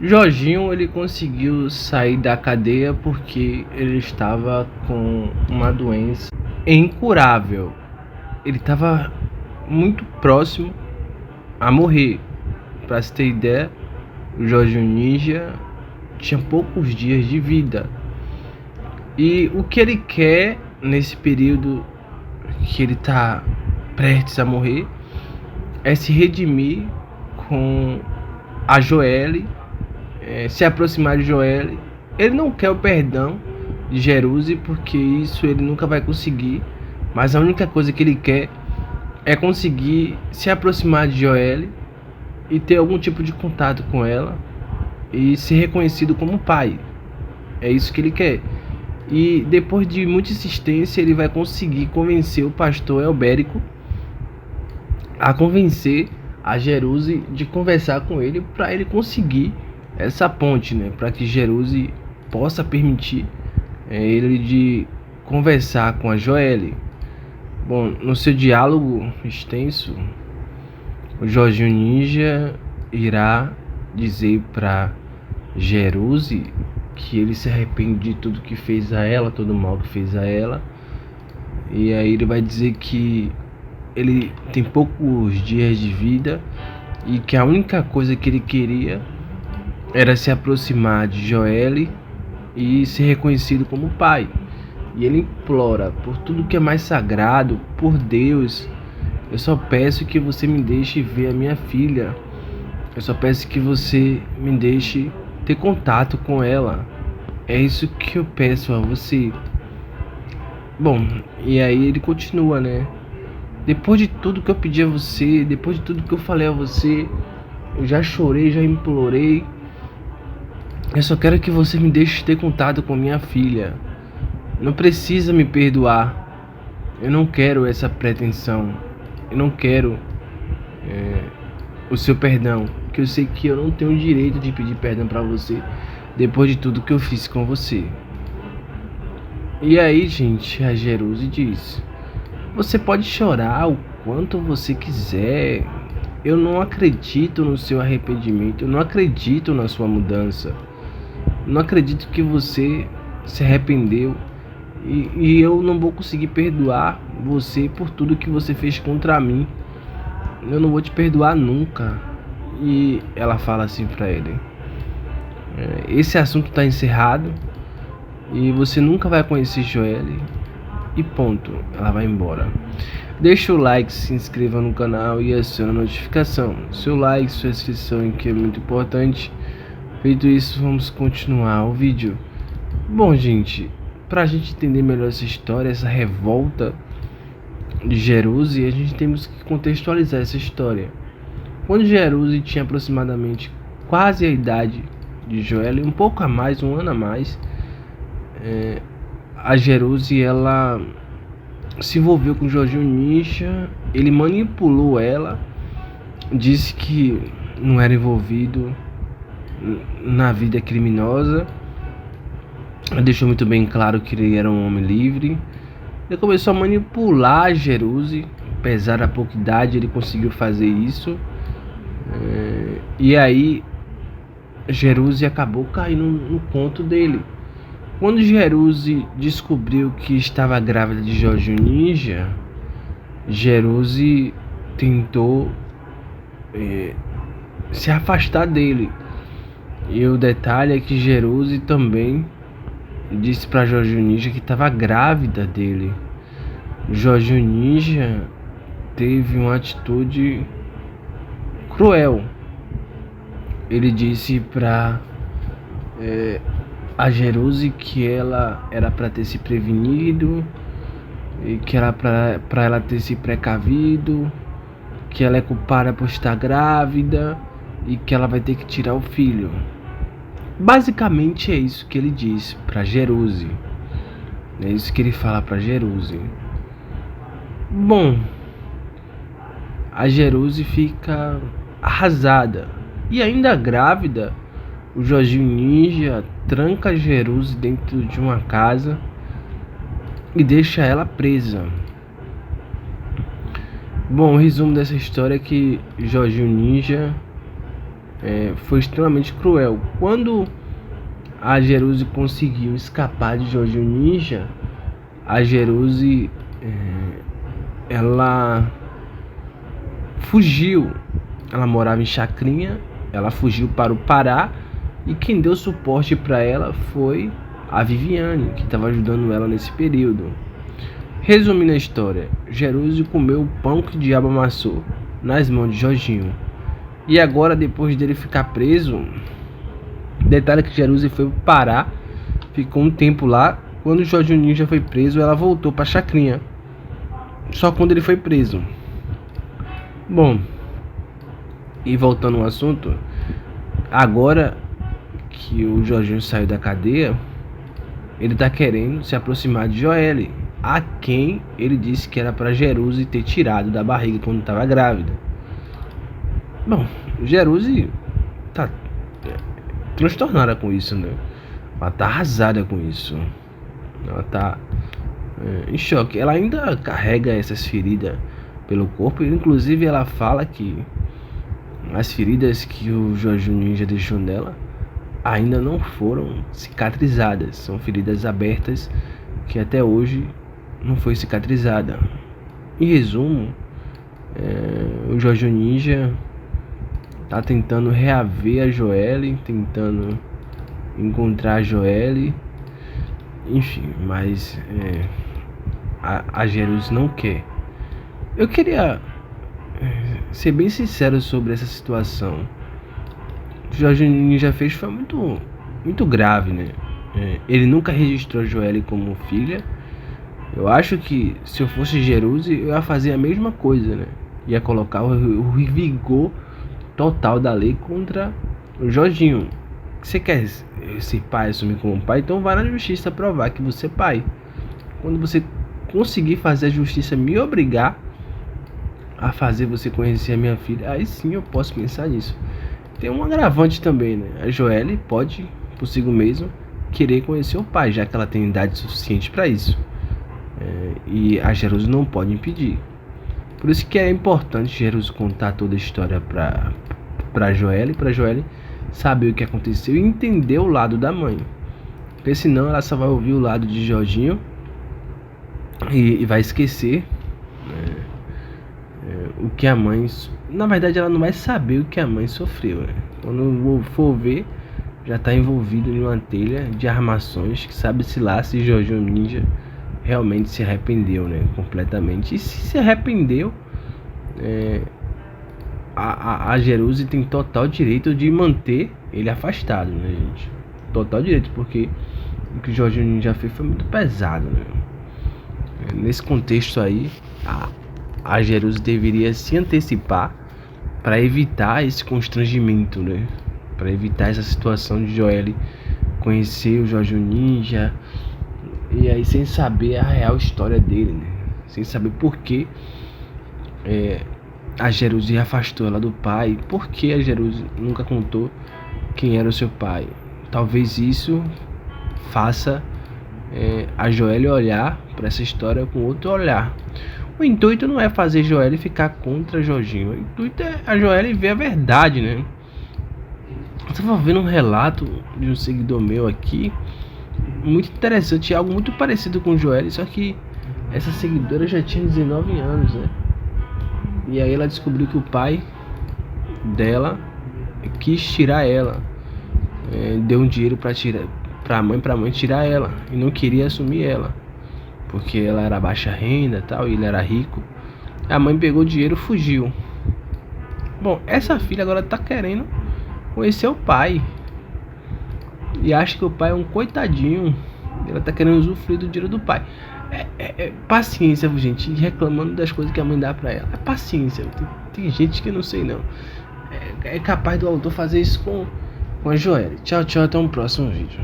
Jorginho ele conseguiu sair da cadeia porque ele estava com uma doença incurável. Ele estava muito próximo a morrer. Para se ter ideia, o Jorginho Ninja tinha poucos dias de vida. E o que ele quer nesse período que ele está prestes a morrer é se redimir com a Joelle, se aproximar de Joelle. Ele não quer o perdão de Jeruse, porque isso ele nunca vai conseguir, mas a única coisa que ele quer é conseguir se aproximar de Joelle e ter algum tipo de contato com ela e ser reconhecido como pai. É isso que ele quer. E depois de muita insistência, ele vai conseguir convencer o pastor Elbérico a convencer a Jeruse de conversar com ele, para ele conseguir essa ponte, né? Para que Jeruse possa permitir ele de conversar com a Joelle. Bom, no seu diálogo extenso, o Jorginho Ninja irá dizer para Jeruse que ele se arrepende de tudo que fez a ela, todo o mal que fez a ela. E aí ele vai dizer que ele tem poucos dias de vida e que a única coisa que ele queria era se aproximar de Joelle e ser reconhecido como pai. E ele implora por tudo que é mais sagrado, por Deus: eu só peço que você me deixe ver a minha filha. Eu só peço que você me deixe ter contato com ela. É isso que eu peço a você. Bom, e aí ele continua, né? Depois de tudo que eu pedi a você, depois de tudo que eu falei a você, eu já chorei, já implorei. Eu só quero que você me deixe ter contato com minha filha. Não precisa me perdoar. Eu não quero essa pretensão. Eu não quero o seu perdão, que eu sei que eu não tenho o direito de pedir perdão pra você depois de tudo que eu fiz com você. E aí, gente, a Jeruse diz: você pode chorar o quanto você quiser. Eu não acredito no seu arrependimento. Eu não acredito na sua mudança. Eu não acredito que você se arrependeu. E eu não vou conseguir perdoar você por tudo que você fez contra mim. Eu não vou te perdoar nunca. E ela fala assim pra ele: esse assunto tá encerrado e você nunca vai conhecer Joelle. E ponto, ela vai embora. Deixa o like, se inscreva no canal e acione a notificação. Seu like, sua inscrição aqui é muito importante. Feito isso, vamos continuar o vídeo. Bom, gente, pra gente entender melhor essa história, essa revolta de Jeruse, a gente temos que contextualizar essa história. Quando Jeruse tinha aproximadamente quase a idade de Joelle, um pouco a mais, um ano a mais, a Jeruse ela se envolveu com o Jorginho Ninja. Ele manipulou ela, disse que não era envolvido na vida criminosa, deixou muito bem claro que ele era um homem livre. Ele começou a manipular a Jeruse, apesar da pouca idade ele conseguiu fazer isso. E aí Jeruse acabou caindo no conto dele. Quando Jeruse descobriu que estava grávida de Jorginho Ninja, Jeruse tentou se afastar dele. E o detalhe é que Jeruse também disse para Jorginho Ninja que estava grávida dele. Jorginho Ninja teve uma atitude cruel. Ele disse para a Jeruse que ela era para ter se prevenido, e que era para ela ter se precavido, que ela é culpada por estar grávida e que ela vai ter que tirar o filho. Basicamente é isso que ele diz para Jeruse. É isso que ele fala para Jeruse. Bom, a Jeruse fica arrasada. E ainda grávida, o Jorginho Ninja tranca a Jeruse dentro de uma casa e deixa ela presa. Bom, o resumo dessa história é que Jorginho Ninja foi extremamente cruel. Quando a Jeruse conseguiu escapar de Jorginho Ninja, a Jeruse ela fugiu. Ela morava em Chacrinha, ela fugiu para o Pará, e quem deu suporte para ela foi a Viviane, que estava ajudando ela nesse período. Resumindo a história, Jeruse comeu o pão que o diabo amassou nas mãos de Jorginho. E agora, depois dele ficar preso, detalhe que Jeruse foi para o Pará, ficou um tempo lá. Quando o Jorginho Ninja foi preso, ela voltou para Chacrinha. Só quando ele foi preso. Bom, e voltando ao assunto, agora que o Jorginho saiu da cadeia, ele tá querendo se aproximar de Joelle, a quem ele disse que era para Jeruse ter tirado da barriga quando estava grávida. Bom, Jeruse tá transtornada com isso, né? Ela tá arrasada com isso. Ela tá em choque. Ela ainda carrega essas feridas pelo corpo. Inclusive ela fala que as feridas que o Jorginho Ninja deixou nela ainda não foram cicatrizadas. São feridas abertas que até hoje não foi cicatrizada. Em resumo, o Jorginho Ninja tá tentando reaver a Joelle, tentando encontrar a Joelle, enfim, mas a Jeruse não quer. Eu queria ser bem sincero sobre essa situação. O que o Jorginho Ninja fez foi muito grave, né? Ele nunca registrou a Joelle como filha. Eu acho que se eu fosse Jeruse, eu ia fazer a mesma coisa, né? Ia colocar o vigor total da lei contra o Jorginho. Você quer ser pai, assumir como pai? Então vai na justiça provar que você é pai. Quando você conseguir fazer a justiça me obrigar a fazer você conhecer a minha filha, aí sim eu posso pensar nisso. Tem um agravante também, né? A Joelle pode, por si mesma, querer conhecer o pai, já que ela tem idade suficiente para isso. E a Jeruse não pode impedir. Por isso que é importante Jeruse contar toda a história para Joelle saber o que aconteceu e entender o lado da mãe. Porque senão ela só vai ouvir o lado de Jorginho e vai esquecer o que a mãe... Na verdade ela não vai saber o que a mãe sofreu, né? Quando for ver, já está envolvido em uma telha de armações que sabe-se lá se Jorginho Ninja realmente se arrependeu, né? Completamente. E se arrependeu, a Jeruse tem total direito de manter ele afastado, né, gente? Total direito, porque o que o Jorginho Ninja fez foi muito pesado, né? Nesse contexto aí, a Jeruse deveria se antecipar para evitar esse constrangimento, né? Para evitar essa situação de Joelle conhecer o Jorginho Ninja e aí sem saber a real história dele, né? Sem saber por que a Jeruse afastou ela do pai, por que a Jeruse nunca contou quem era o seu pai. Talvez isso faça a Joelle olhar para essa história com outro olhar. O intuito não é fazer Joelle ficar contra Jorginho. O intuito é a Joelle ver a verdade, né? Eu estava vendo um relato de um seguidor meu aqui, muito interessante, algo muito parecido com Joelle, só que essa seguidora já tinha 19 anos, né? E aí ela descobriu que o pai dela quis tirar ela, deu um dinheiro pra mãe tirar ela, e não queria assumir ela, porque ela era baixa renda e tal, e ele era rico. A mãe pegou o dinheiro e fugiu. Bom, essa filha agora tá querendo conhecer o pai e acha que o pai é um coitadinho. Ela tá querendo usufruir do dinheiro do pai. Paciência, gente, reclamando das coisas que a mãe dá pra ela. É paciência. Tem gente que eu não sei não. É capaz do autor fazer isso com a Joelle. Tchau, até um próximo vídeo.